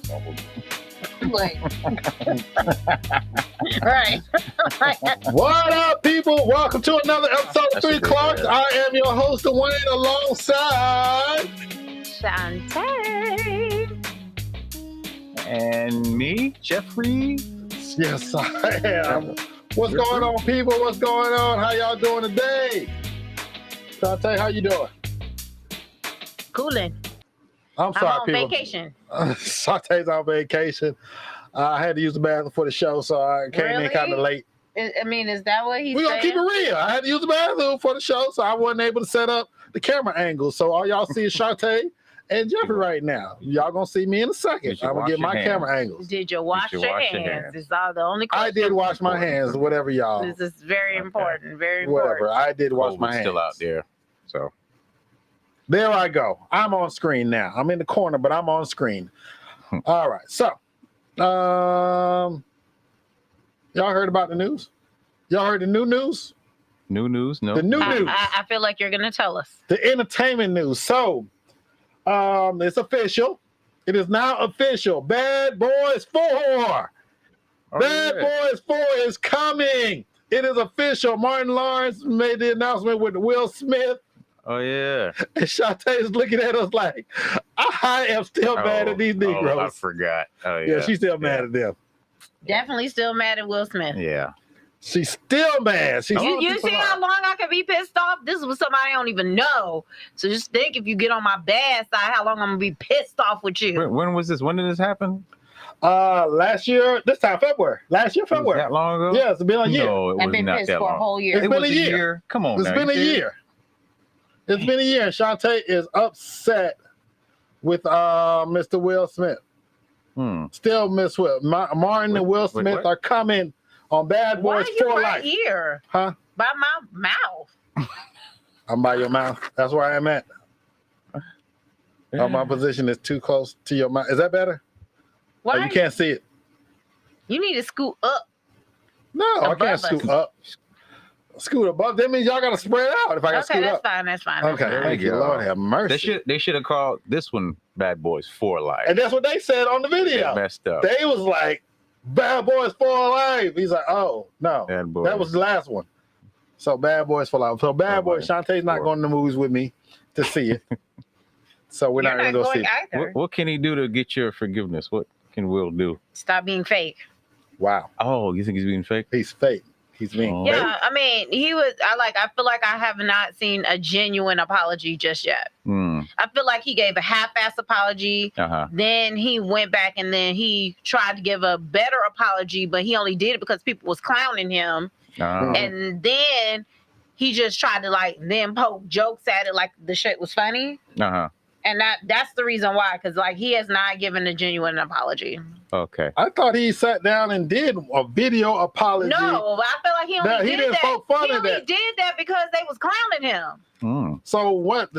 Like, right. What up, people? Welcome to another episode of Three Clarks. I am your host, the one alongside Shantae. And me, Jeffrey. Yes, I am. What's going on, people? What's going on? How y'all doing today? Shantae, how you doing? Cooling. I'm sorry, I'm on people. vacation. Shantae's on vacation. I had to use the bathroom for the show, so I came in Really? kind of late. I mean, is that what he's We're going to saying? keep it real. I had to use the bathroom for the show, so I wasn't able to set up the camera angle. So all y'all see is Shantae and Jeffrey right now. Y'all going to see me in a second. I'm going to get my camera angles. Did you wash your hands? It's all the only question. I did wash my hands, whatever y'all. This is very important. Very Whatever. important. I did wash my hands. Still out there. So there I go. I'm on screen now. I'm in the corner, but I'm on screen. All right. So, y'all heard about the news? Y'all heard the new news? New news? No. The new news. I feel like you're going to tell us. The entertainment news. So, it's official. It is now official. Bad Boys 4. Bad Boys 4 is coming. It is official. Martin Lawrence made the announcement with Will Smith. Oh, yeah. And Shantae is looking at us like, I am still mad at these Negroes. Oh, I forgot. Oh, yeah. Yeah, she's still mad at them. Definitely still mad at Will Smith. Yeah. She's still mad. You see how long I can be pissed off? This was somebody I don't even know. So just think, if you get on my bad side, how long I'm going to be pissed off with you. When was this? When did this happen? Last year, this time February. Last year, February. That long ago? Yeah, it's been a year. No, it I've was been not pissed that for long. a whole year. It's been a year. Come on, It's now. been a year. It's been a year. And Shantae is upset with Mr. Will Smith. Still Miss Will. Martin and Will Smith are coming on Bad Boys for Life. Right here? Huh? By my mouth. I'm by your mouth. That's where I'm at. My position is too close to your mouth. Is that better? Why? Oh, you can't see it. You need to scoot up. No, I Above can't us. scoot up. Scoot above. That means y'all got to spread out if I got to Okay, scoot that's up. fine. That's fine. Okay, That's fine. thank you. go. Lord have mercy. They should have called this one Bad Boys 4 Life. And that's what they said on the video. They messed up. They was like, Bad Boys for Life. He's like, oh, no. Bad Boys. That was the last one. So Bad Boys for Life. So Bad Boys, Shantae's not going to the movies with me to see it. So we're not going to go see it. either. What can he do to get your forgiveness? What can Will do? Stop being fake. Wow. Oh, you think he's being fake? He's fake. He's being fake. Yeah, I mean, I feel like I have not seen a genuine apology just yet. I feel like he gave a half-ass apology. Then he went back and then he tried to give a better apology, but he only did it because people was clowning him. And then he just tried to then poke jokes at it like the shit was funny. And that's the reason why, because he has not given a genuine apology. Okay. I thought he sat down and did a video apology. No, I feel like he only did that. He only did that because they was clowning him. So what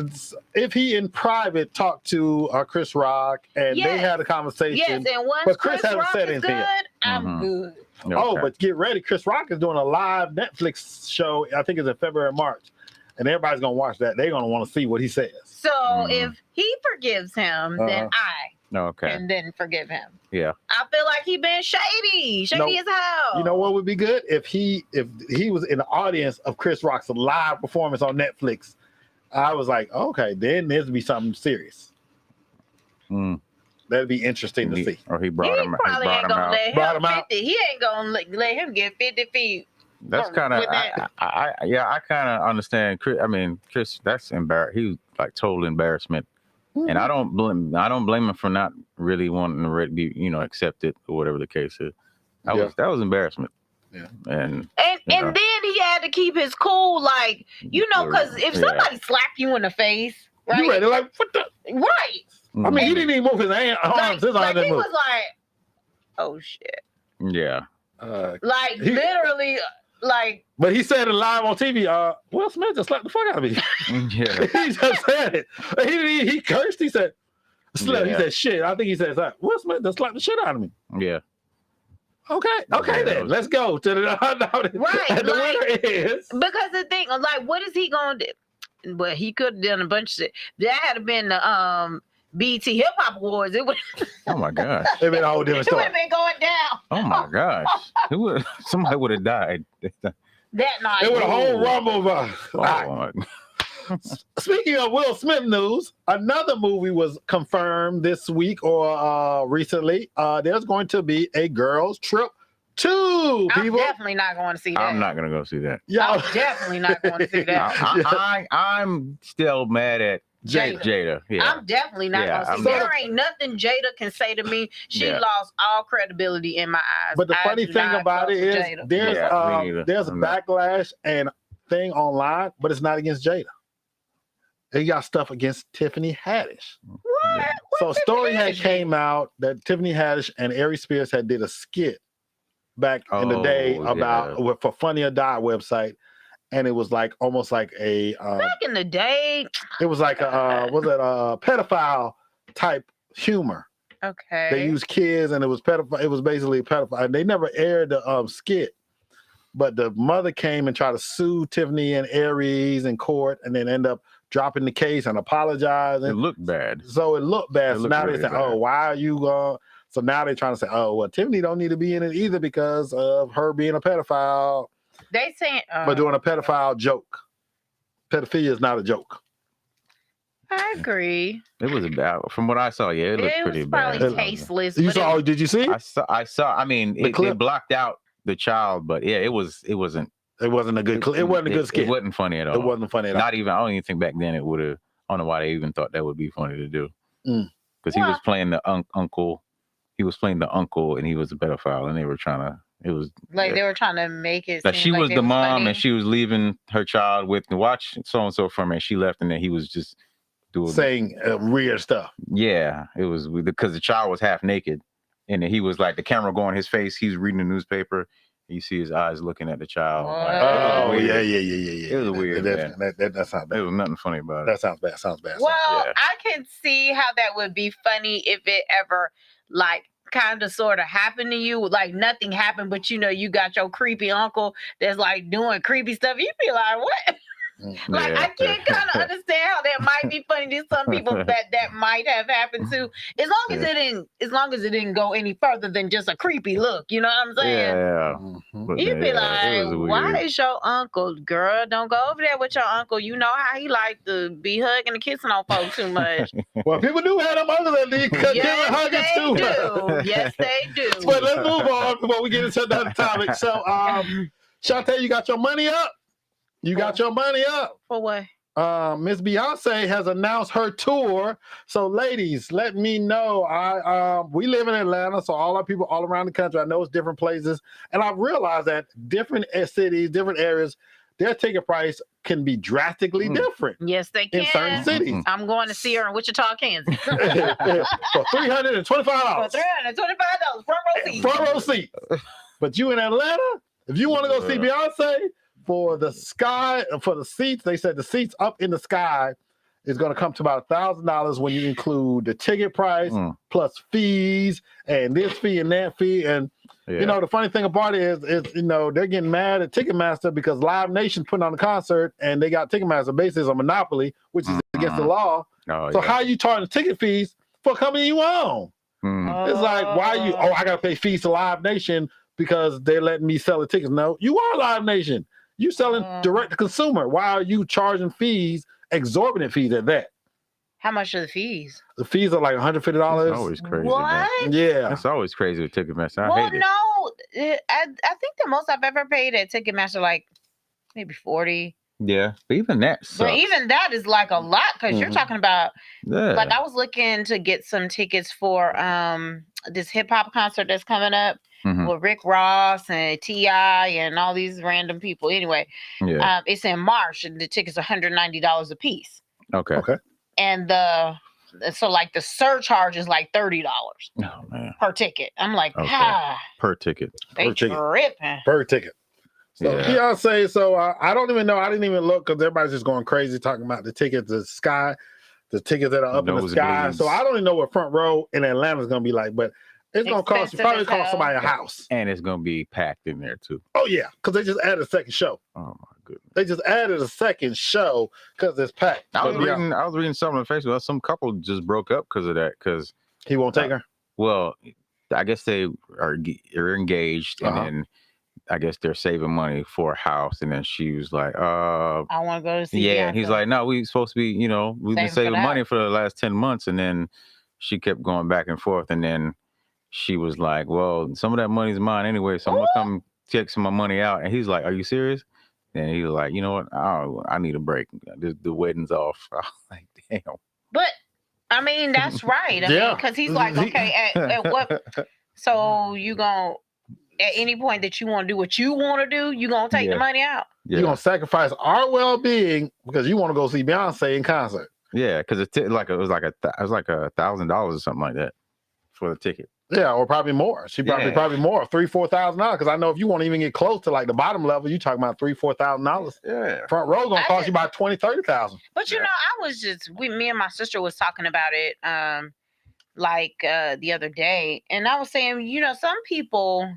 if he in private talked to Chris Rock and they had a conversation? Yes, and once but Chris hasn't Rock said is anything good, yet. I'm good. Okay. Oh, but get ready. Chris Rock is doing a live Netflix show. I think it's in February, March. And everybody's going to watch that. They're going to want to see what he says. So if he forgives him, then I can then forgive him. Yeah. I feel like he been shady as hell. You know what would be good? If he was in the audience of Chris Rock's live performance on Netflix, I was like, okay, then there'd be something serious. That'd be interesting to see. Or he brought him out. Probably ain't gonna let him 50. He ain't gonna let him get 50 feet. That's kind of, I kind of understand. Chris, that's embarrassing. He was like total embarrassment, and I don't blame him for not really wanting to be, accept it or whatever the case is. That was embarrassment. Yeah, and then he had to keep his cool, because if somebody slapped you in the face, right? You ready? Like what the? Right. I mean, he didn't even move his arms. His arms didn't move. Was like, oh shit. Yeah. Literally. But he said it live on TV. Will Smith just slapped the fuck out of me. Yeah. He just said it. He cursed. He said, He said shit. I think he said Will Smith just slapped the shit out of me. Yeah. Okay, then let's go to the right. The winner is because the thing, what is he gonna do? Well, he could have done a bunch of shit. That had been the BET Hip Hop Awards, it would. Oh my gosh. It'd been a whole different It would story. have been going down. Oh my gosh. Somebody would have died. That night. It was a whole rumble. Oh, Speaking of Will Smith news, another movie was confirmed this week or recently. There's going to be a Girls Trip 2. I'm People, definitely not going to see that. I'm not gonna go see that. I'm definitely not going to see that. I'm still mad at Jada. Yeah. I'm definitely not going to see that. There ain't nothing Jada can say to me. She lost all credibility in my eyes. But the funny thing about it is there's a backlash and thing online, but it's not against Jada. They got stuff against Tiffany Haddish. What? So a story had came out that Tiffany Haddish and Aries Spears had did a skit back in the day about for Funny or Die website, and it was like almost like a back in the day. It was like a pedophile type humor. Okay. They used kids, and it was pedophile. It was basically pedophile. And they never aired the skit, but the mother came and tried to sue Tiffany and Aries in court, and then end up dropping the case and apologizing. It looked bad. So it looked bad. So now really they say, bad. "Oh, why are you going?" So now they're trying to say, "Oh, well, Tiffany don't need to be in it either because of her being a pedophile." They saying, but doing a pedophile joke. Pedophilia is not a joke. I agree. It was bad. From what I saw, it looked pretty bad. It was probably tasteless. You saw? Did you see? I saw. I mean, it blocked out the child, but yeah, it wasn't. It wasn't a good. It wasn't a good skit. It wasn't funny at all. It wasn't funny at all. Not even. I don't even think back then it would have. I don't know why they even thought that would be funny to do. Because he was playing the uncle. He was playing the uncle, and he was a pedophile, and they were trying to. It was like they were trying to make it. Like she was the mom, funny. and she was leaving her child with the watch so and so from her. And she left, and then he was just doing saying weird stuff. Yeah, it was because the child was half naked, and he was like the camera going his face. He's reading the newspaper. You see his eyes looking at the child. Like, yeah. It was weird. That sounds bad. There was nothing funny about it. That sounds bad. Sounds bad. Well, I can see how that would be funny if it ever kind of sort of happened to you. Like nothing happened, but you got your creepy uncle that's like doing creepy stuff. You'd be like, what? Like I can kind of understand how that might be funny to some people that might have happened to. As long as it didn't go any further than just a creepy look, you know what I'm saying? Yeah. You'd be like, why is your uncle, girl? Don't go over there with your uncle. You know how he like to be hugging and kissing on folks too much. Well, people do have them uncles that need hugging too. Yes, they do. But let's move on before we get into another topic. So, Shantae, you got your money up? You got your money up. For what? Miss Beyonce has announced her tour. So, ladies, let me know. We live in Atlanta, so all our people all around the country, I know it's different places. And I've realized that different cities, different areas, their ticket price can be drastically different. Yes, they can. In certain cities. I'm going to see her in Wichita, Kansas. For $325. For $325, front row seat. Front row seat. But you in Atlanta, if you want to go see Beyonce, for the seats, they said the seats up in the sky is going to come to about $1,000 when you include the ticket price plus fees and this fee and that fee. And the funny thing about it is they're getting mad at Ticketmaster because Live Nation putting on a concert and they got Ticketmaster basically as a monopoly, which is against the law. So how are you charging ticket fees for company you own? It's like, why are you? Oh, I got to pay fees to Live Nation because they're letting me sell the tickets. No, you are Live Nation. You selling direct to consumer. Why are you charging fees, exorbitant fees at that? How much are the fees? The fees are like $150. That's always crazy. What? Man. Yeah. That's always crazy with Ticketmaster. I hate it. I think the most I've ever paid at Ticketmaster, like maybe 40. Yeah, but even that sucks. But even that is like a lot because you're talking about, like I was looking to get some tickets for this hip hop concert that's coming up. With Rick Ross and T.I. and all these random people. Anyway, it's in March and the tickets are $190 a piece. Okay. And the surcharge is like $30 per ticket. I'm like, per ticket. They tripping. Per ticket. So Beyonce, I don't even know. I didn't even look because everybody's just going crazy talking about the tickets, the tickets that are up in the sky. So I don't even know what front row in Atlanta is going to be like, but it's going to probably cost somebody a house. And it's going to be packed in there too. Oh, yeah, because they just added a second show. Oh, my goodness. They just added a second show because it's packed. I was reading something on Facebook. Some couple just broke up because of that. Because he won't take her. Well, I guess they are engaged, and then I guess they're saving money for a house. And then she was like, I want to go to see. Yeah, he's like, no, we supposed to be, we've been saving money for the last 10 months. And then she kept going back and forth, and then she was like, well, some of that money's mine anyway, so I'm gonna come take some of my money out. And he's like, are you serious? And he was like, you know what? I need a break. The wedding's off. I was like, damn. But I mean, that's right. I mean, because he's like, okay, at what? So you gonna at any point that you want to do what you want to do, you gonna take the money out. You're gonna sacrifice our well-being because you want to go see Beyonce in concert. Yeah, because it was like $1,000 or something like that for the ticket. Yeah, or probably more. She probably more, $3,000-$4,000. Because I know if you want to even get close to like the bottom level, you talking about $3,000-$4,000. Yeah, front row gonna cost you about $20,000-$30,000. But you know, I was me and my sister was talking about it, the other day, and I was saying, some people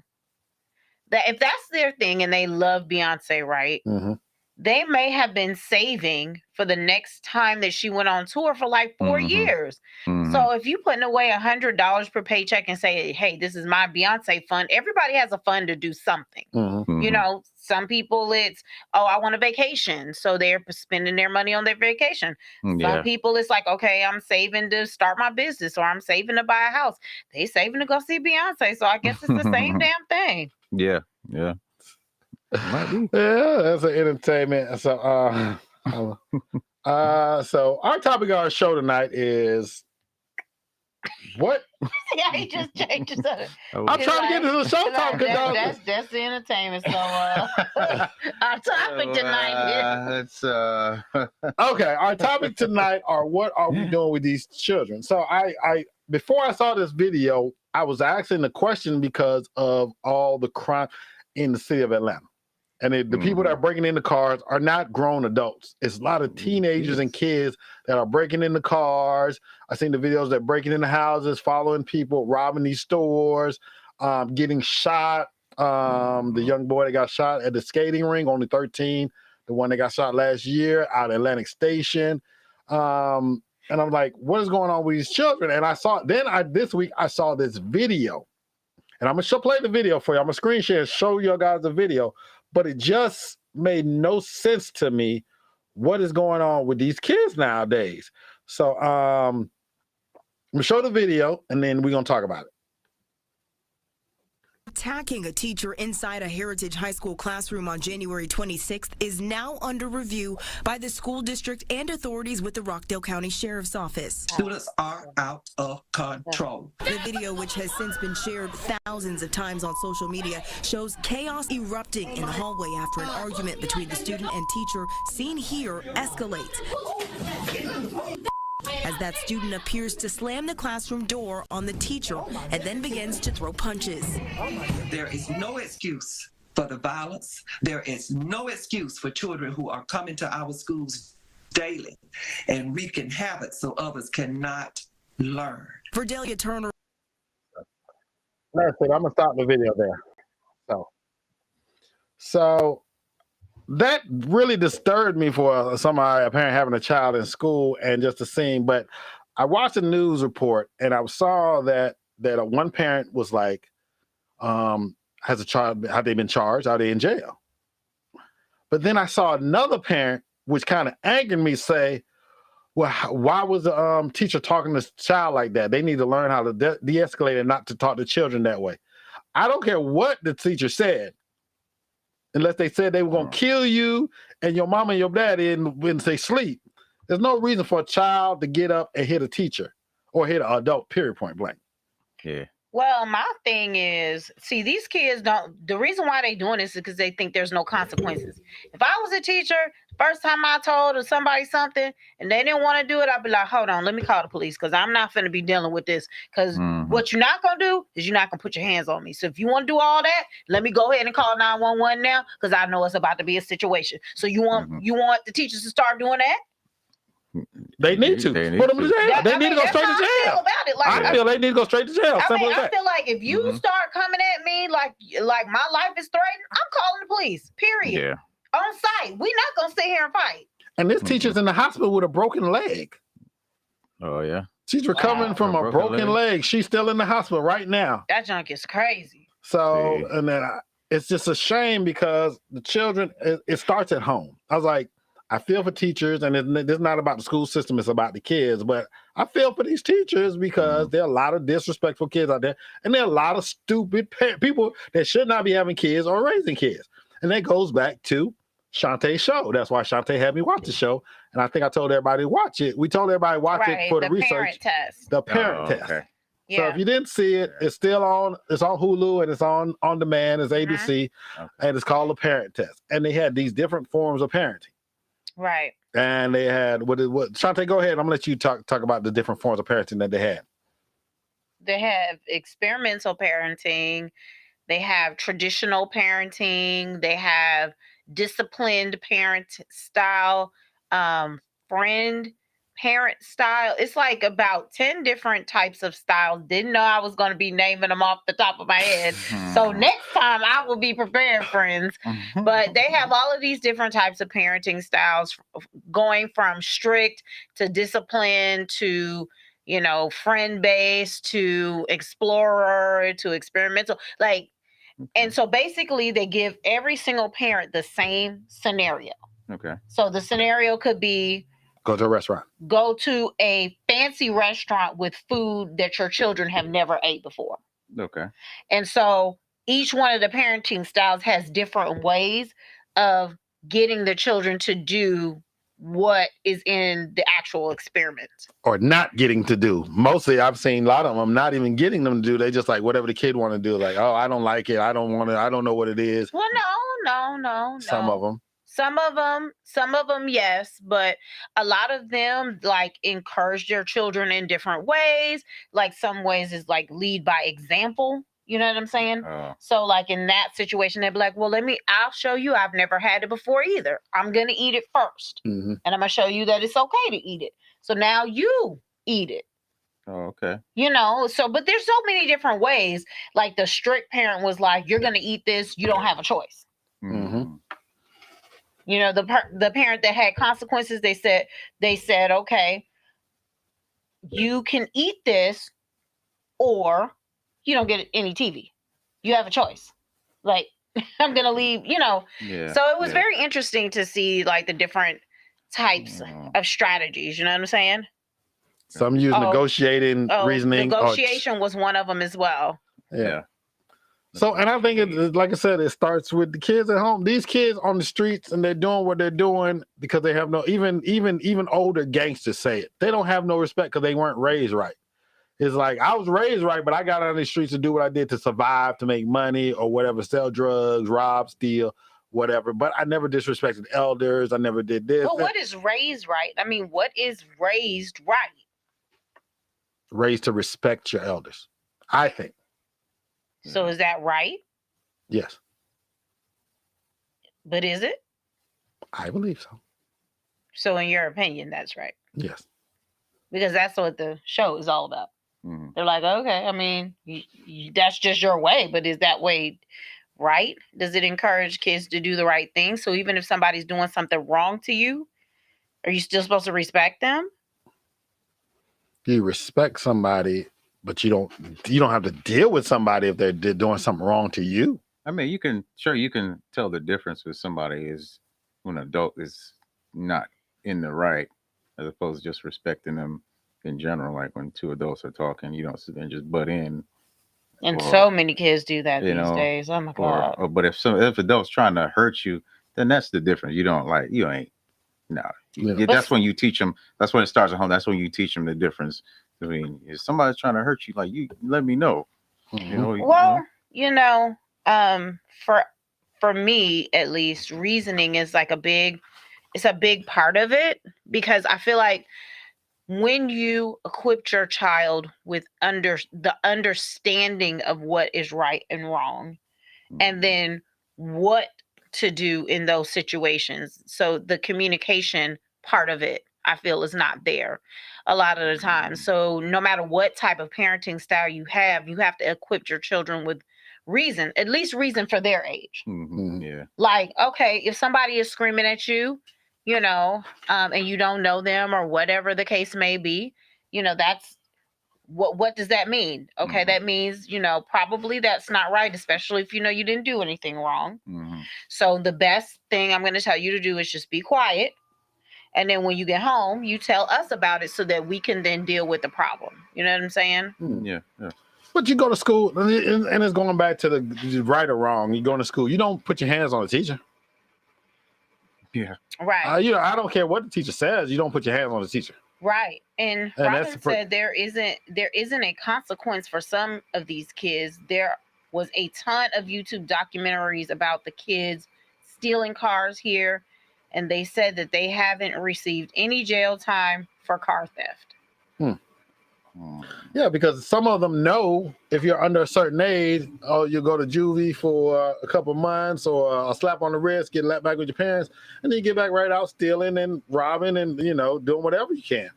that if that's their thing and they love Beyonce, right? Mm-hmm. They may have been saving for the next time that she went on tour for like 4 years. Mm-hmm. So if you putting away $100 per paycheck and say, hey, this is my Beyonce fund, everybody has a fund to do something. Mm-hmm. Some people it's, I want a vacation. So they're spending their money on their vacation. Yeah. Some people it's like, okay, I'm saving to start my business, or I'm saving to buy a house. They saving to go see Beyonce. So I guess it's the same damn thing. Yeah. Might be. Yeah, that's an entertainment. So, so our topic of our show tonight is what? Yeah, he just changed it. I'm trying to get to the show topic. That's the entertainment. So, our topic tonight is okay. Our topic tonight are what are we doing with these children? So, I before I saw this video, I was asking the question because of all the crime in the city of Atlanta. And the people that are breaking into cars are not grown adults. It's a lot of teenagers and kids that are breaking into cars. I've seen the videos that breaking into houses, following people, robbing these stores, getting shot. The young boy that got shot at the skating rink, only 13. The one that got shot last year out at Atlantic Station. And I'm like, what is going on with these children? And this week I saw this video. And I'm going to play the video for you. I'm going to screen share and show you guys the video. But it just made no sense to me what is going on with these kids nowadays. So I'm going to show the video, and then we're going to talk about it. Attacking a teacher inside a Heritage High School classroom on January 26th is now under review by the school district and authorities with the Rockdale County Sheriff's Office. Students are out of control. The video, which has since been shared thousands of times on social media, shows chaos erupting in the hallway after an argument between the student and teacher, seen here, escalate. As that student appears to slam the classroom door on the teacher and then begins to throw punches. There is no excuse for the violence. There is no excuse for children who are coming to our schools daily and wreaking havoc so others cannot learn. For Delia Turner. That's it. I'm going to stop the video there. So that really disturbed me for somebody apparently having a child in school and just the scene. But I watched a news report and I saw that one parent was like, has a child, have they been charged? Are they in jail? But then I saw another parent, which kind of angered me, say, well, why was the teacher talking to the child like that? They need to learn how to de-escalate and not to talk to children that way. I don't care what the teacher said. Unless they said they were going to kill you and your mama and your daddy when they sleep. There's no reason for a child to get up and hit a teacher or hit an adult, period, point blank. Yeah. Well, my thing is, see, these kids the reason why they doing this is because they think there's no consequences. If I was a teacher, first time I told somebody something and they didn't want to do it, I'd be like, hold on, let me call the police because I'm not finna be dealing with this. Because what you're not going to do is you're not going to put your hands on me. So if you want to do all that, let me go ahead and call 911 now because I know it's about to be a situation. So you want the teachers to start doing that? They need to put them in jail. They need to go straight to jail. I feel they need to go straight to jail. I feel like if you start coming at me like my life is threatened, I'm calling the police. Period. Yeah. on site. We're not gonna sit here and fight. And this teacher's in the hospital with a broken leg. Oh yeah. She's recovering from a broken leg. She's still in the hospital right now. That junk is crazy. So, and then it's just a shame because the children, it starts at home. I was like, I feel for teachers, and it's not about the school system, it's about the kids. But I feel for these teachers because there are a lot of disrespectful kids out there, and there are a lot of stupid people that should not be having kids or raising kids. And that goes back to Shantae's show. That's why Shantae had me watch the show. And I think I told everybody to watch it. We told everybody to watch it for the research. Parent test. The parent test. Okay. Yeah. So if you didn't see it, it's still on. It's on Hulu and it's on demand. It's ABC, and it's called the Parent Test. And they had these different forms of parenting. Right. And they had what Shantae, go ahead. I'm gonna let you talk about the different forms of parenting that they had. They have experimental parenting. They have traditional parenting. They have disciplined parent style, friend parent style. It's like about 10 different types of styles. Didn't know I was going to be naming them off the top of my head. So next time I will be prepared, friends. But they have all of these different types of parenting styles, going from strict to discipline to, you know, friend-based to explorer to experimental. Like, and so basically they give every single parent the same scenario. Okay. So the scenario could be go to a restaurant. Go to a fancy restaurant with food that your children have never ate before. Okay. And so each one of the parenting styles has different ways of getting the children to do what is in the actual experiment. Or not getting to do. Mostly I've seen a lot of them not even getting them to do. They just like whatever the kid want to do. Like, oh, I don't like it. I don't want it. I don't know what it is. Well, no. Some of them. Some of them, yes, but a lot of them like encourage their children in different ways. Like some ways is like lead by example. You know what I'm saying? So like in that situation, they'd be like, well, I'll show you. I've never had it before either. I'm going to eat it first. And I'm going to show you that it's okay to eat it. So now you eat it. Oh, okay. You know, so, but there's so many different ways. Like the strict parent was like, you're going to eat this. You don't have a choice. You know, the parent that had consequences, they said, okay, you can eat this or you don't get any TV. You have a choice. Like, I'm going to leave, you know. Yeah, so it was very interesting to see like the different types of strategies. You know what I'm saying? Some use negotiating, reasoning. Negotiation was one of them as well. Yeah. So, and I think, like I said, it starts with the kids at home. These kids on the streets, and they're doing what they're doing because they have no, even older gangsters say it. They don't have no respect because they weren't raised right. It's like, I was raised right, but I got out on the streets to do what I did to survive, to make money or whatever, sell drugs, rob, steal, whatever. But I never disrespected elders. I never did this. Well, what is raised right? I mean, what is raised right? Raised to respect your elders, I think. So is that right? Yes. But is it? I believe so. So in your opinion, that's right? Yes. Because that's what the show is all about. They're like, okay, I mean, that's just your way, but is that way right? Does it encourage kids to do the right thing? So even if somebody's doing something wrong to you, are you still supposed to respect them? You respect somebody, but you don't have to deal with somebody if they're doing something wrong to you. I mean, you can tell the difference with somebody is when an adult is not in the right, as opposed to just respecting them in general. Like when two adults are talking, you don't sit there and just butt in. And so many kids do that these days. Oh my God. But if adults trying to hurt you, then that's the difference. That's when you teach them. That's when it starts at home. That's when you teach them the difference. I mean, if somebody's trying to hurt you, like you let me know. For me at least, reasoning is like a big part of it, because I feel like when you equip your child with the understanding of what is right and wrong, and then what to do in those situations. So the communication part of it, I feel, is not there a lot of the time. So no matter what type of parenting style you have to equip your children with reason, at least reason for their age. Mm-hmm. Yeah. Like, okay, if somebody is screaming at you, and you don't know them or whatever the case may be, that's what does that mean? Okay, that means, probably that's not right, especially if you didn't do anything wrong. So the best thing I'm going to tell you to do is just be quiet. And then when you get home, you tell us about it so that we can then deal with the problem. You know what I'm saying? Yeah. But you go to school, and it's going back to the right or wrong. You go to school, you don't put your hands on the teacher. Yeah. Right. I don't care what the teacher says. You don't put your hands on the teacher. Right. And Robin said there isn't a consequence for some of these kids. There was a ton of YouTube documentaries about the kids stealing cars here, and they said that they haven't received any jail time for car theft. Yeah, because some of them know if you're under a certain age, you go to juvie for a couple months or a slap on the wrist, get let back with your parents, and then you get back right out stealing and robbing and doing whatever you can.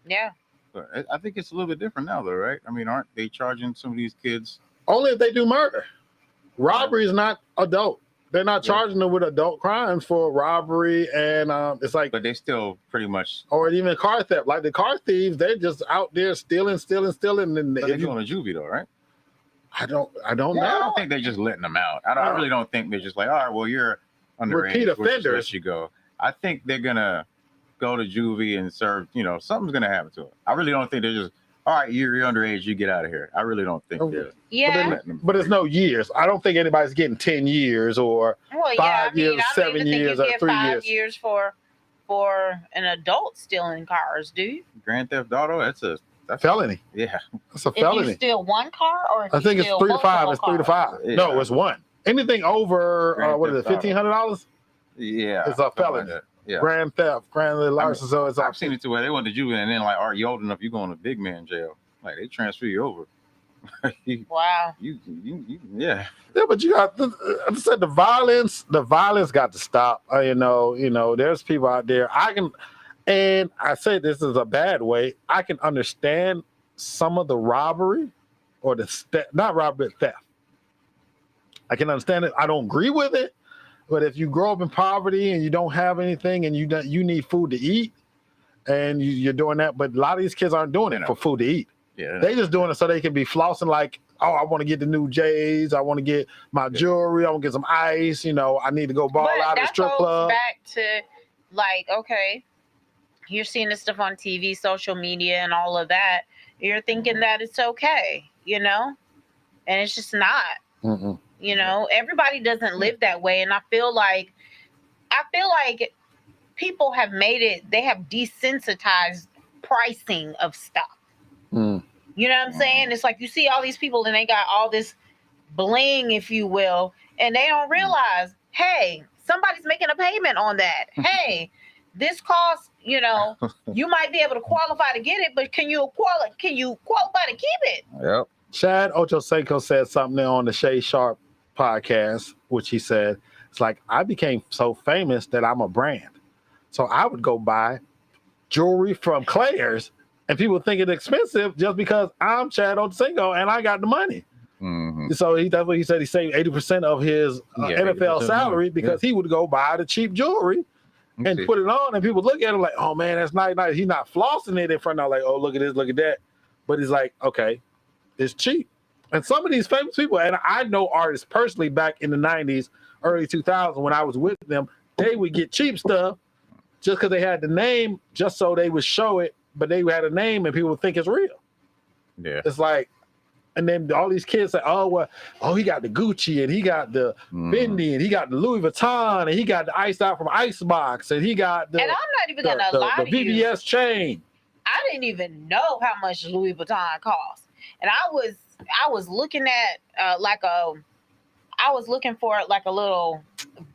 Yeah. But I think it's a little bit different now, though, right? I mean, aren't they charging some of these kids? Only if they do murder. Robbery is not adult. They're not charging them with adult crimes for robbery, and it's like. But they still pretty much. Or even car theft. Like the car thieves, they're just out there stealing. And but they're going to juvie though, right? I don't know. I don't think they're just letting them out. I really don't think they're just like, all right, well, you're underage. Repeat offenders. Let you go. I think they're gonna go to juvie and serve. Something's gonna happen to them. I really don't think they're just. All right, you're underage. You get out of here. I really don't think. Yeah. But it's no years. I don't think anybody's getting 10 years or 5 years, 7 years, or 3 years. 5 years for an adult stealing cars, do you? Grand Theft Auto. That's a felony. Yeah, it's a felony. If you steal one car, or if I think it's 3 to 5. It's 3 to 5. Yeah. No, it's one. Anything over $1,500? Yeah, it's a felony. Yeah. Grand theft, grand larceny. So it's. I've seen it to where they went to juvenile and then like, are you old enough? You going to big man jail? Like they transfer you over. Wow. Yeah. Yeah, but you got. I said the violence got to stop. There's people out there. And I say this is a bad way. I can understand some of the robbery, or not robbery, theft. I can understand it. I don't agree with it. But if you grow up in poverty and you don't have anything and you need food to eat, and you're doing that, but a lot of these kids aren't doing it for food to eat. Yeah, they just doing it so they can be flossing. Like, oh, I want to get the new J's. I want to get my jewelry. I want to get some ice. I need to go ball out at the strip club. Back to like, okay, you're seeing this stuff on TV, social media, and all of that. You're thinking that it's okay, and it's just not. Mm-mm. Everybody doesn't live that way. And I feel like people have they have desensitized pricing of stuff. Mm. You know what I'm saying? It's like you see all these people and they got all this bling, if you will, and they don't realize, hey, somebody's making a payment on that. Hey, this costs, you might be able to qualify to get it, but can you qualify to keep it? Yep. Chad Ochocinco said something on the Shay Sharp podcast, which he said, it's like, I became so famous that I'm a brand. So I would go buy jewelry from Claire's and people think it's expensive just because I'm Chad Ochocinco and I got the money. Mm-hmm. So that's what he said. He saved 80% of his NFL salary because he would go buy the cheap jewelry and put it on, and people look at him like, oh man, that's nice. He's not flossing it in front of like, oh, look at this, look at that. But he's like, okay, it's cheap. And some of these famous people, and I know artists personally back in the 90s, early 2000s, when I was with them, they would get cheap stuff just because they had the name, just so they would show it, but they had a name and people would think it's real. Yeah. It's like, and then all these kids say, he got the Gucci and he got the Fendi and he got the Louis Vuitton and he got the Iced Out from Icebox and he got the. And I'm not even going to lie to you. The VVS chain. I didn't even know how much Louis Vuitton cost. And I was looking at I was looking for like a little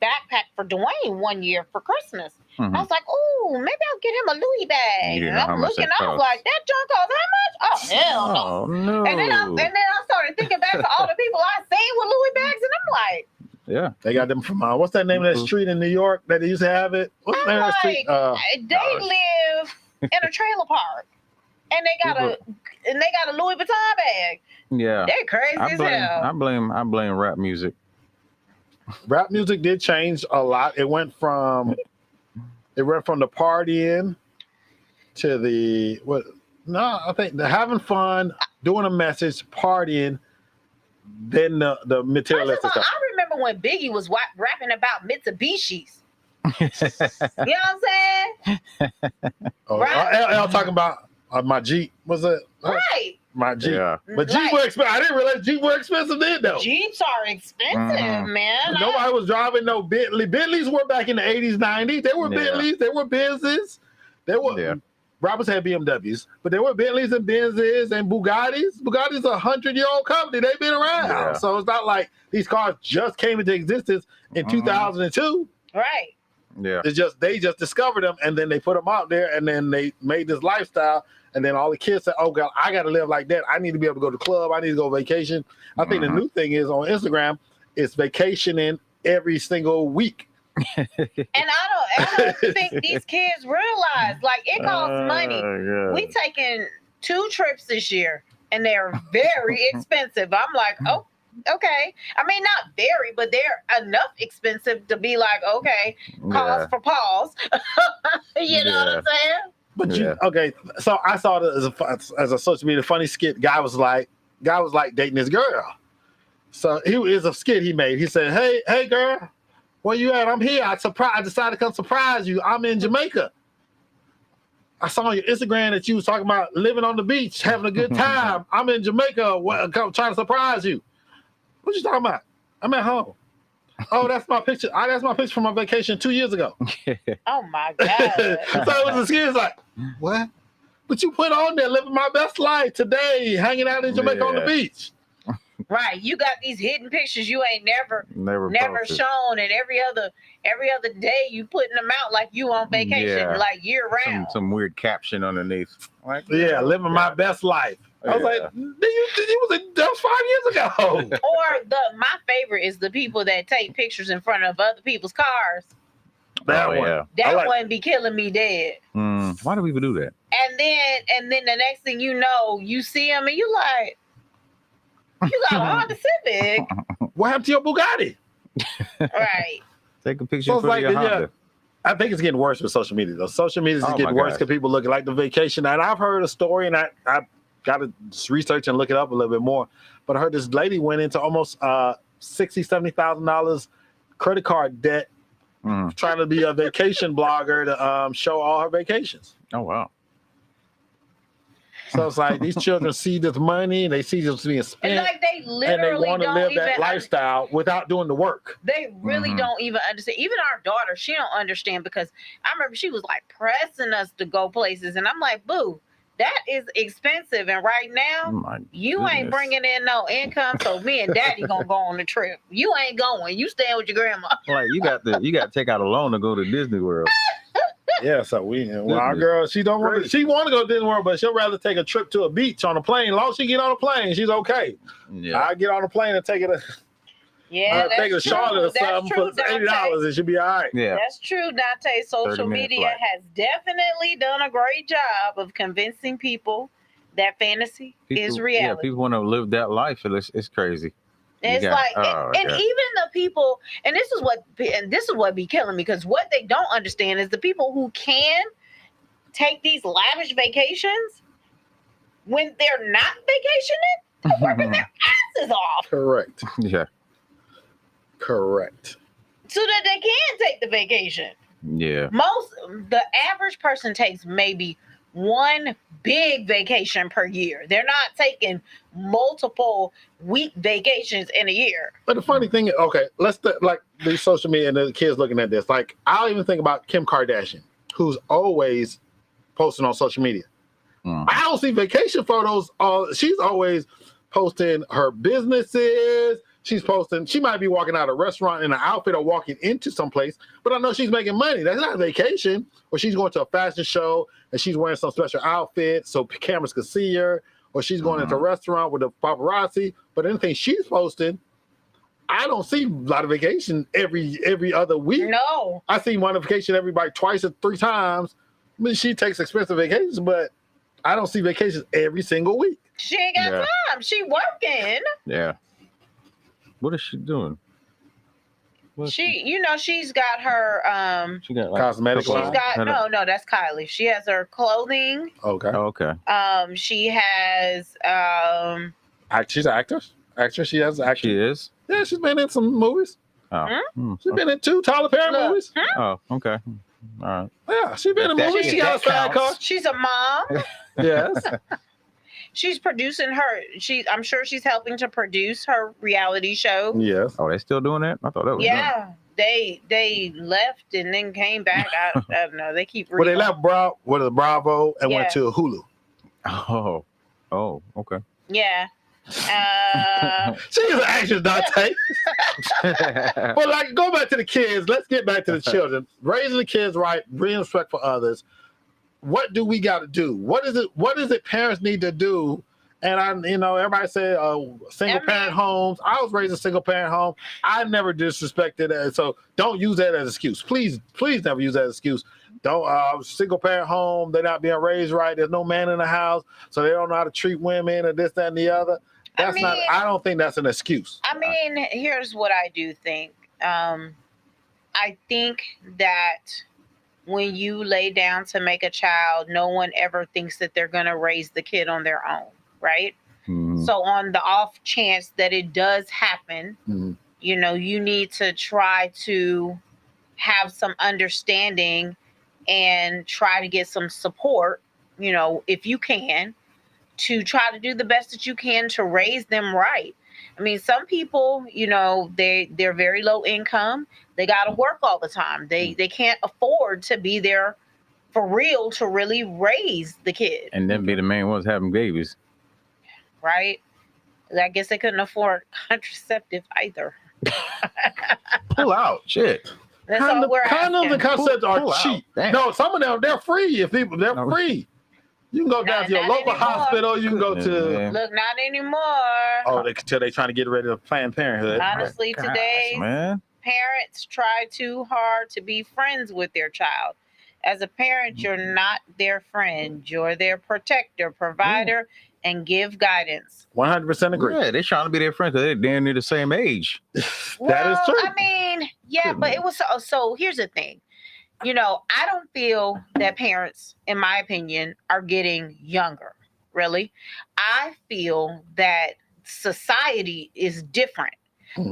backpack for Dwayne one year for Christmas. Mm-hmm. I was like, oh, maybe I'll get him a Louis bag. And I'm looking, I was like, that junk cost how much? Oh, hell no. Oh, no. And then I started thinking back to all the people I seen with Louis bags, and I'm like, yeah, they got them from what's that name of that street in New York that they used to have it? What's the name of that street? They live in a trailer park, and they got and they got a Louis Vuitton bag. Yeah. They're crazy as hell. I blame rap music. Rap music did change a lot. It went from the partying to I think the having fun, doing a message, partying, then the materialistic stuff. I remember when Biggie was rapping about Mitsubishis. You know what I'm saying? Right. L talking about my Jeep. Was it? Right. My Jeep. Yeah. But Jeep were expensive. I didn't realize Jeep were expensive then, though. Jeeps are expensive, man. Nobody was driving no Bentley. Bentleys were back in the 80s, 90s. They were Bentleys. They were Benzes. They were. Yeah. Roberts had BMWs, but there were Bentleys and Benzes and Bugattis. Bugatti's a 100-year-old company. They've been around. Yeah. So it's not like these cars just came into existence in 2002. Right. Yeah. It's just they just discovered them and then they put them out there and then they made this lifestyle and then all the kids said, "Oh God, I got to live like that. I need to be able to go to the club. I need to go vacation." I think the new thing is on Instagram, it's vacationing every single week. And I don't think these kids realize like it costs money. We taking 2 trips this year and they're very expensive. I'm like, oh, okay. I mean, not very, but they're enough expensive to be like, okay, pause for pause. You know what I'm saying? But okay, so I saw it as a social media funny skit. Guy was like dating this girl. So he is a skit he made. He said, "Hey girl, where you at? I'm here. I decided to come surprise you. I'm in Jamaica. I saw on your Instagram that you was talking about living on the beach, having a good time. I'm in Jamaica, trying to surprise you. What you talking about? I'm at home. Oh, that's my picture. That's my picture from my vacation 2 years ago. Oh my God. So it was a skit. It's like, what? But you put on there, living my best life today, hanging out in Jamaica on the beach. Right, you got these hidden pictures you ain't never shown, and every other day you putting them out like you on vacation, like year round. Some weird caption underneath. Like, living my best life. I was like, that was 5 years ago. Or my favorite is the people that take pictures in front of other people's cars. That one. That one be killing me dead. Why do people do that? And then the next thing you know, you see them and you like, you got a Honda Civic. What happened to your Bugatti? Right. Take a picture of your Honda. I think it's getting worse with social media, though. Social media is getting worse because people look like the vacation. And I've heard a story, and I got to research and look it up a little bit more. But I heard this lady went into almost $60,000, $70,000 credit card debt trying to be a vacation blogger to show all her vacations. Oh, wow. So it's like these children see this money, they see this being spent, like they literally and they want to live that lifestyle without doing the work. They really don't even understand. Even our daughter, she don't understand because I remember she was like pressing us to go places, and I'm like, boo, that is expensive, and right now you ain't bringing in no income, so me and daddy gonna go on the trip. You ain't going. You staying with your grandma. Like you got to take out a loan to go to Disney World. Yeah, so our girl, she want to go to Disney World, but she'll rather take a trip to a beach on a plane. As long as she get on a plane, she's okay. Yeah. I get on a plane and take it. Take a Charlotte or something for $80. It should be all right. Yeah, that's true, Dante. Social media has definitely done a great job of convincing people that fantasy is reality. Yeah, people want to live that life. It's crazy. And it's like, and even the people, and this is what be killing me, because what they don't understand is the people who can take these lavish vacations when they're not vacationing, they're working their asses off. Correct. Yeah. Correct. So that they can take the vacation. Yeah. The average person takes maybe one big vacation per year. They're not taking multiple week vacations in a year. But the funny thing is, okay, like the social media and the kids looking at this, like I'll even think about Kim Kardashian, who's always posting on social media. I don't see vacation photos. She's always posting her businesses. She's posting, she might be walking out of a restaurant in an outfit or walking into someplace, but I know she's making money. That's not a vacation. Or she's going to a fashion show and she's wearing some special outfit so cameras can see her. Or she's going into a restaurant with the paparazzi. But anything she's posting, I don't see a lot of vacation every other week. No. I see one vacation every twice or 3 times. I mean, she takes expensive vacations, but I don't see vacations every single week. She ain't got time. She working. Yeah. What is she doing? She's got her she got like cosmetic line. She's got no, that's Kylie. She has her clothing. Okay. She has she's an actress. She has an actress. She is? Yeah, she's been in some movies. She's been in 2 Tyler Perry movies. Oh, okay. All right. Yeah, she's been in movies. She got a sidecar. She's a mom. Yes. She's producing I'm sure she's helping to produce her reality show. Yes. Oh, they still doing that? I thought that was done. They left and then came back. I don't know. They keep well, they left Bravo and went to Hulu. Oh, okay. Yeah. She's an actress, Dante. But like, go back to the kids. Let's get back to the children. Raising the kids right, bringing respect for others. What do we got to do? What is it parents need to do? And everybody said single parent homes. I was raised in a single parent home. I never disrespected it. So don't use that as an excuse. Please never use that as an excuse. Don't single parent home. They're not being raised right. There's no man in the house, so they don't know how to treat women or this, that, and the other. I don't think that's an excuse. I mean, here's what I do think. I think that when you lay down to make a child, no one ever thinks that they're going to raise the kid on their own, right? Mm-hmm. So on the off chance that it does happen, you need to try to have some understanding and try to get some support, if you can, to try to do the best that you can to raise them right. I mean, some people, they're very low income. They got to work all the time. They can't afford to be there for real to really raise the kid. And then be the main ones having babies. Right? I guess they couldn't afford contraceptive either. Pull out. Shit. That's all we're asking. Condoms and contraceptives are cheap. No, some of them, they're free. They're free. You can go down to your local hospital. You can go to... Look, not anymore. Oh, they're trying to get rid of Planned Parenthood. Honestly, today, parents try too hard to be friends with their child. As a parent, you're not their friend. You're their protector, provider, and give guidance. 100% agree. Yeah, they're trying to be their friends because they're damn near the same age. That is true. I mean, but it was... So here's the thing. I don't feel that parents, in my opinion, are getting younger, really. I feel that society is different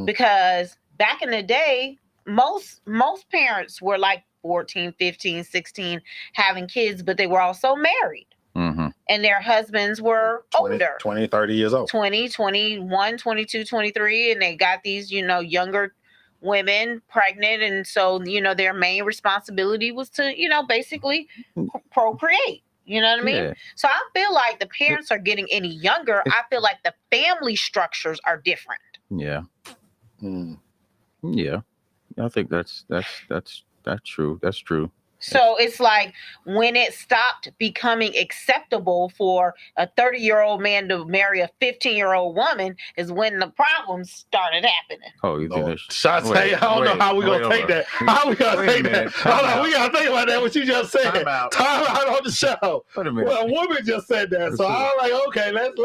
because back in the day, most parents were like 14, 15, 16 having kids, but they were also married. Mm-hmm. And their husbands were older. 20, 30 years old. 20, 21, 22, 23, and they got these, younger women pregnant, and so their main responsibility was to basically procreate. You know what I mean? Yeah. So I feel like the parents are getting any younger. I feel like the family structures are different. Yeah. Yeah, I think that's true. That's true. So it's like when it stopped becoming acceptable for a 30-year-old man to marry a 15-year-old woman is when the problems started happening. Oh, you think I don't know how we're going to take that. How we going to take that? Hold on, we got to think about that, what you just said. Time out on the show. Wait a minute. Well, a woman just said that, so I'm like, okay, let's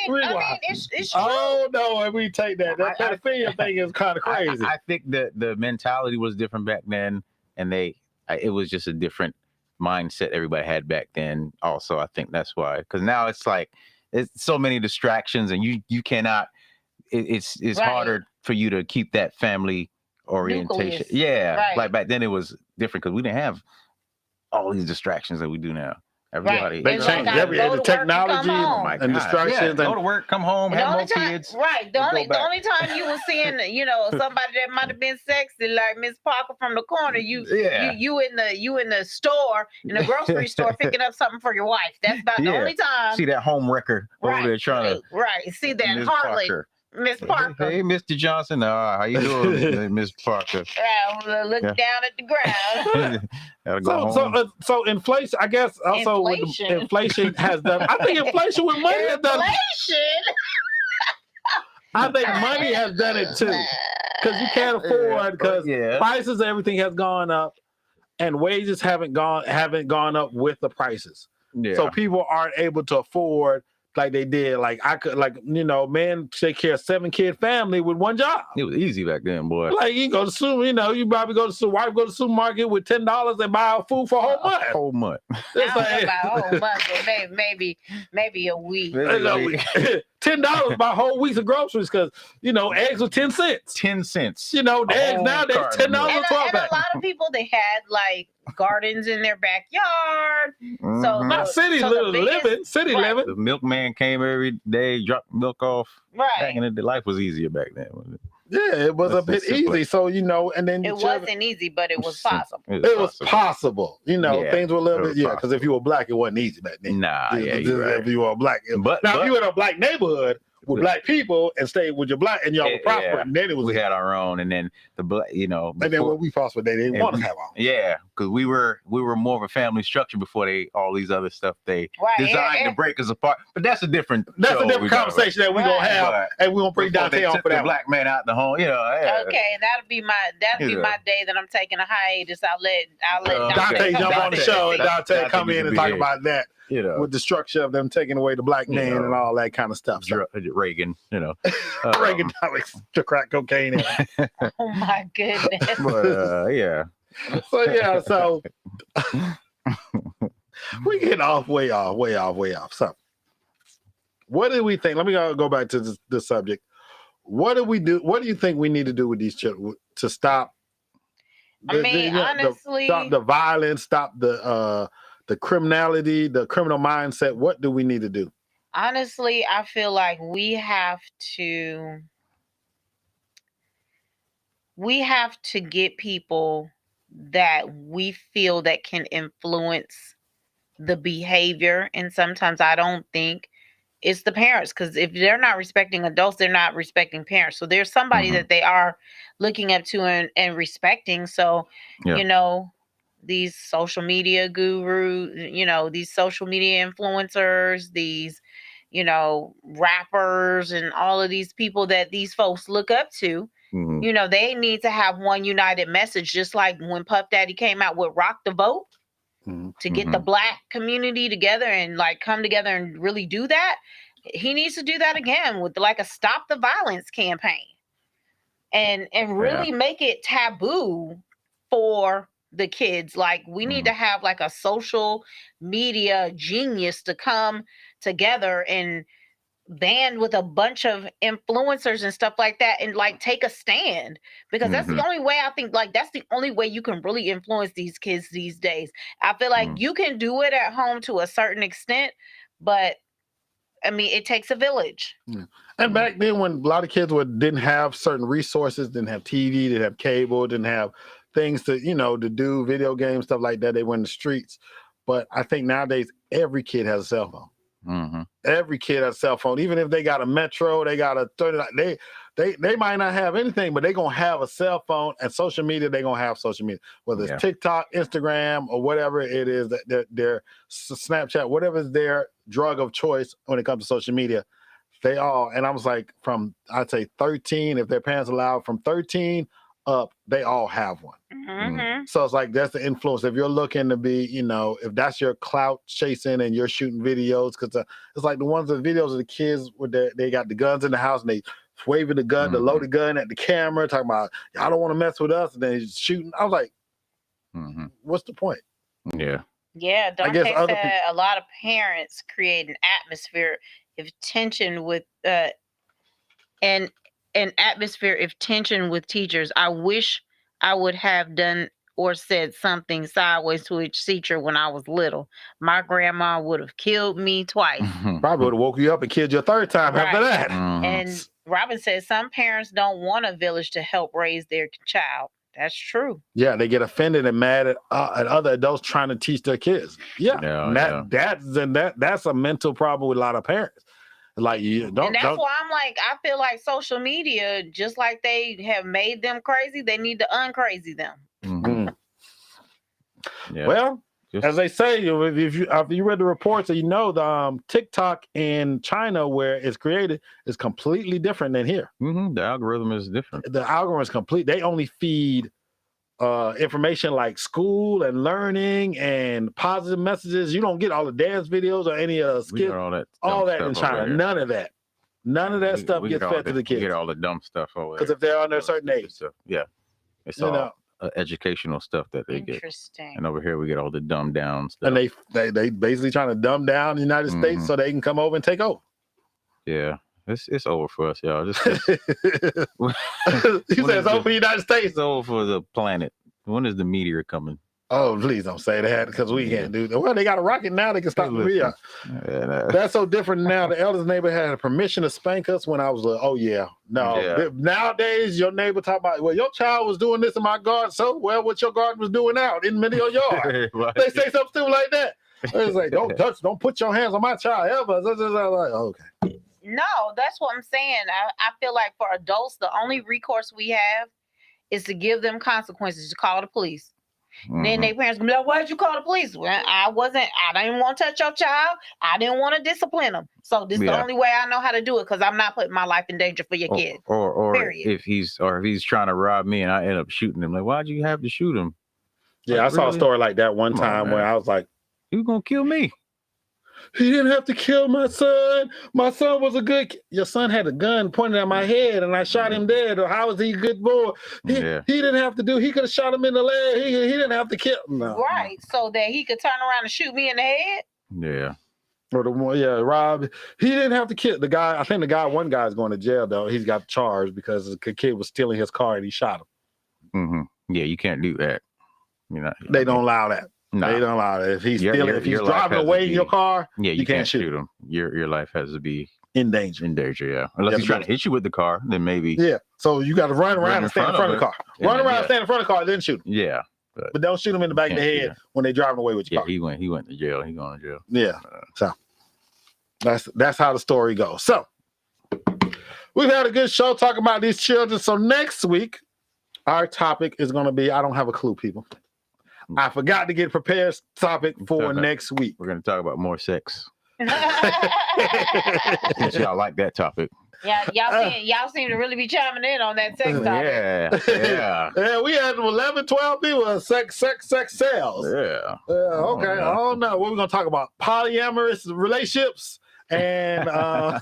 rewind. I mean, it's true. Oh, no, if we take that. That pedophilia thing is kind of crazy. I think that the mentality was different back then, and it was just a different mindset everybody had back then. Also, I think that's why. Because now it's like it's so many distractions, and you cannot. It's harder for you to keep that family orientation. Nucleus. Yeah, right. Like back then it was different because we didn't have all these distractions that we do now. Everybody, they changed everything. The technology and distractions. Yeah, go to work, come home, have more kids. Right. The only time you were seeing, somebody that might have been sexy, like Miss Parker from the corner. You in the store, in the grocery store, picking up something for your wife. That's about the only time. See that home wrecker over there trying to. Right. See that Harlot. Miss Parker. Hey, Mr. Johnson. How you doing, Miss Parker? Look down at the ground. So inflation, I guess, also inflation has done. I think inflation with money has done. I think money has done it too, because you can't afford, because prices, everything has gone up, and wages haven't gone up with the prices. So people aren't able to afford like they did. Like I could, like, you know, man, take care of 7-kid family with one job. It was easy back then, boy. Like you go to super, you know, you probably go to wife go to the supermarket with $10 and buy food for a whole month. A whole month. I don't know about a whole month, but maybe a week. $10 buy whole weeks of groceries because, you know, eggs were 10 cents. 10 cents. You know, the eggs nowadays $10 And a a lot of people, they had like gardens in their backyard. So not city living, city living. The milkman came every day, dropped milk off. Right. Back in the day, life was easier back then, wasn't it? Yeah, it was a bit easy. So, you know, and then it wasn't easy, but it was possible. It was possible. You know, things were a little bit, because if you were black, it wasn't easy back then. Nah, you're right. If you were black. But now, if you were in a black neighborhood with black people and stayed with your black and y'all were prospering, and then it was. We had our own, and then the black, you know. And then when we prospered, they didn't want to have our own. Yeah, because we were more of a family structure before all these other stuff they designed to break us apart. But that's a different conversation that we're gonna have, and we're gonna bring Dante on for that. Black man out the home, you know. Yeah. Okay, that'll be my day that I'm taking a hiatus. I'll let Dante jump on the show, and Dante come in and talk about that. You know, with the structure of them taking away the black man and all that kind of stuff. Reagan, you know, Reaganomics to crack cocaine. Oh my goodness. But yeah. So we get way off. So, what do we think? Let me go back to this subject. What do we do? What do you think we need to do with these children to stop? Honestly, stop the violence, stop the criminality, the criminal mindset. What do we need to do? Honestly, I feel like we have to get people that we feel that can influence the behavior. And sometimes I don't think it's the parents, because if they're not respecting adults, they're not respecting parents. So there's somebody that they are looking up to and respecting. So, you know, these social media gurus, you know, these social media influencers, these, you know, rappers and all of these people that these folks look up to, you know, they need to have one united message, just like when Puff Daddy came out with Rock the Vote to get the black community together and like come together and really do that. He needs to do that again with like a Stop the Violence campaign and really make it taboo for the kids. Like we need to have like a social media genius to come together and band with a bunch of influencers and stuff like that and like take a stand, because that's the only way. I think like that's the only way you can really influence these kids these days. I feel like you can do it at home to a certain extent, but I mean, it takes a village. And back then, when a lot of kids didn't have certain resources, didn't have TV, didn't have cable, didn't have things to, you know, to do video games, stuff like that, they went in the streets. But I think nowadays every kid has a cell phone. Every kid has a cell phone. Even if they got a Metro, they got a 30. They might not have anything, but they're gonna have a cell phone, and social media. They're gonna have social media, whether it's TikTok, Instagram, or whatever it is that their Snapchat, whatever is their drug of choice when it comes to social media. They all, and I was like, from I'd say 13, if their parents allow, from 13 up, they all have one. So it's like that's the influence. If you're looking to be, you know, if that's your clout chasing and you're shooting videos, because it's like the videos of the kids where they got the guns in the house and they waving the gun, the loaded gun at the camera, talking about y'all don't want to mess with us, and then shooting. I was like, what's the point? Yeah, Dante said a lot of parents create an atmosphere of tension with an atmosphere of tension with teachers. I wish I would have done or said something sideways to a teacher when I was little. My grandma would have killed me twice. Probably would have woke you up and killed you a third time after that. And Robin says some parents don't want a village to help raise their child. That's true. Yeah, they get offended and mad at other adults trying to teach their kids. That's a mental problem with a lot of parents. Like you don't. And that's why I'm like, I feel like social media, just like they have made them crazy, they need to uncrazy them. Well, as they say, if you read the reports, you know the TikTok in China where it's created is completely different than here. The algorithm is different. The algorithm is complete. They only feed information like school and learning and positive messages. You don't get all the dance videos or any skits. All that in China. None of that. None of that stuff gets fed to the kids. We get all the dumb stuff over there. Because if they're under a certain age. Yeah. It's all educational stuff that they get. Interesting. And over here we get all the dumbed down stuff. And they basically trying to dumb down the United States so they can come over and take over. Yeah. It's over for us, y'all. You said it's over for the United States. It's over for the planet. When is the meteor coming? Oh, please don't say that because we can't do that. Well, they got a rocket now. They can stop the meteor. That's so different now. The eldest neighbor had permission to spank us when I was like, oh, yeah. No. Yeah. Nowadays, your neighbor talk about, well, your child was doing this in my garden. So, well, what your garden was doing out in the middle of your yard. Right. They say something stupid like that. It's like, don't put your hands on my child ever. Like, okay. No, that's what I'm saying. I feel like for adults, the only recourse we have is to give them consequences, to call the police. Then their parents gonna be like, why'd you call the police? Well, I didn't want to touch your child. I didn't want to discipline them. So this is the only way I know how to do it because I'm not putting my life in danger for your kid. Or if he's trying to rob me and I end up shooting him, like, why'd you have to shoot him? Yeah, I saw a story like that one time where I was like, you gonna kill me? He didn't have to kill my son. My son was a good Your son had a gun pointed at my head and I shot him dead. Or how was he a good boy? He didn't have to he could have shot him in the leg. He didn't have to kill him. No. Right. So that he could turn around and shoot me in the head? Yeah. Or Rob. He didn't have to kill the guy. I think one guy's going to jail though. He's got charged because the kid was stealing his car and he shot him. Yeah, you can't do that. They don't allow that. No. They don't allow it. If he's driving away in your car, you can't shoot him. Your life has to be in danger. Yeah. Unless he's trying to hit you with the car, then maybe. Yeah. So you got to run around and stand in front of the car. Run around, stand in front of the car, then shoot him. Yeah. But don't shoot him in the back of the head when they're driving away with your car. He went to jail. He going to jail. Yeah. So that's how the story goes. So we've had a good show talking about these children. So next week, our topic is going to be, I don't have a clue, people. I forgot to get a prepared topic for next week. We're going to talk about more sex. Y'all like that topic. Yeah, y'all seem to really be chiming in on that sex topic. Yeah, we had 11, 12 people sex sales. Yeah. Okay. I don't know. What we're going to talk about? Polyamorous relationships. And I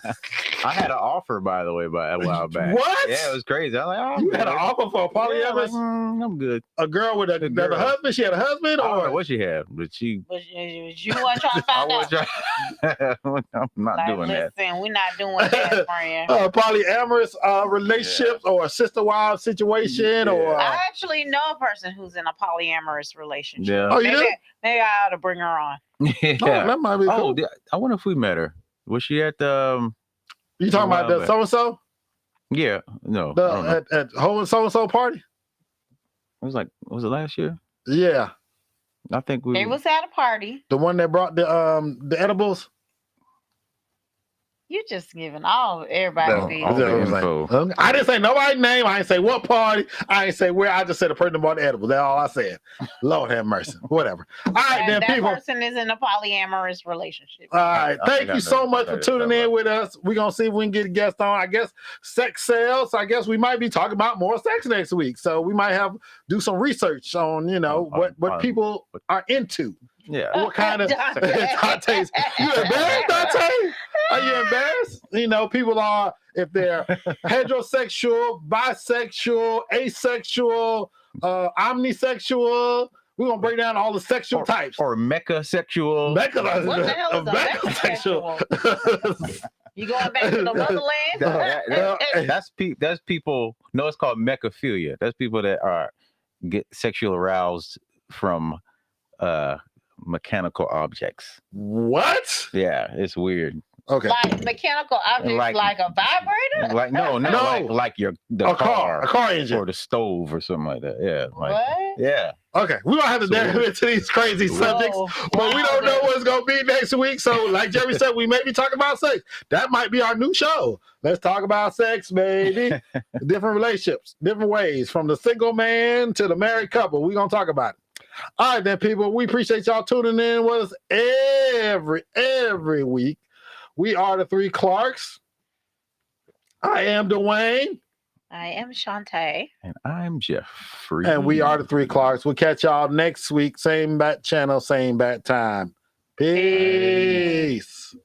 had an offer, by the way, a while back. What? Yeah, it was crazy. I was like, you had an offer for a polyamorous? I'm good. A girl with a husband? She had a husband? I don't know what she had, but she. But you want to try to find out? I'm not doing that. Listen, we're not doing that, friend. Polyamorous relationships or a sister-wife situation or. I actually know a person who's in a polyamorous relationship. Yeah. Oh, you do? Maybe I ought to bring her on. Yeah. Oh, that might be cool. I wonder if we met her. Was she at the? You talking about the so-and-so? Yeah. No. At whole so-and-so party? Was it last year? Yeah. I think they was at a party. The one that brought the edibles? You just giving everybody info. I didn't say nobody's name. I didn't say what party. I didn't say where. I just said the person bought the edibles. That's all I said. Lord have mercy. Whatever. All right, then, people. That person is in a polyamorous relationship. All right. Thank you so much for tuning in with us. We're going to see if we can get a guest on. I guess sex sales. I guess we might be talking about more sex next week. So we might do some research on, what people are into. Yeah. What kind of Dante's? You embarrassed, Dante? Are you embarrassed? People are, if they're heterosexual, bisexual, asexual, omnisexual. We're gonna break down all the sexual types. Or mechasexual. What the hell is a mechasexual? You going back to the motherland? That's people. No, it's called mechaphilia. That's people that get sexually aroused from mechanical objects. What? Yeah, it's weird. Okay. Like mechanical objects, like a vibrator? Like a car engine, or the stove or something like that. Yeah. What? Yeah. Okay, we don't have to dive into these crazy subjects, but we don't know what's gonna be next week. So, like Jerry said, we may be talking about sex. That might be our new show. Let's talk about sex, baby. Different relationships, different ways, from the single man to the married couple. We're gonna talk about it. All right, then, people. We appreciate y'all tuning in with us every week. We are the Three Clarks. I am Dwayne. I am Shantae. And I'm Jeffrey. And we are the Three Clarks. We'll catch y'all next week. Same bat channel, same bat time. Peace.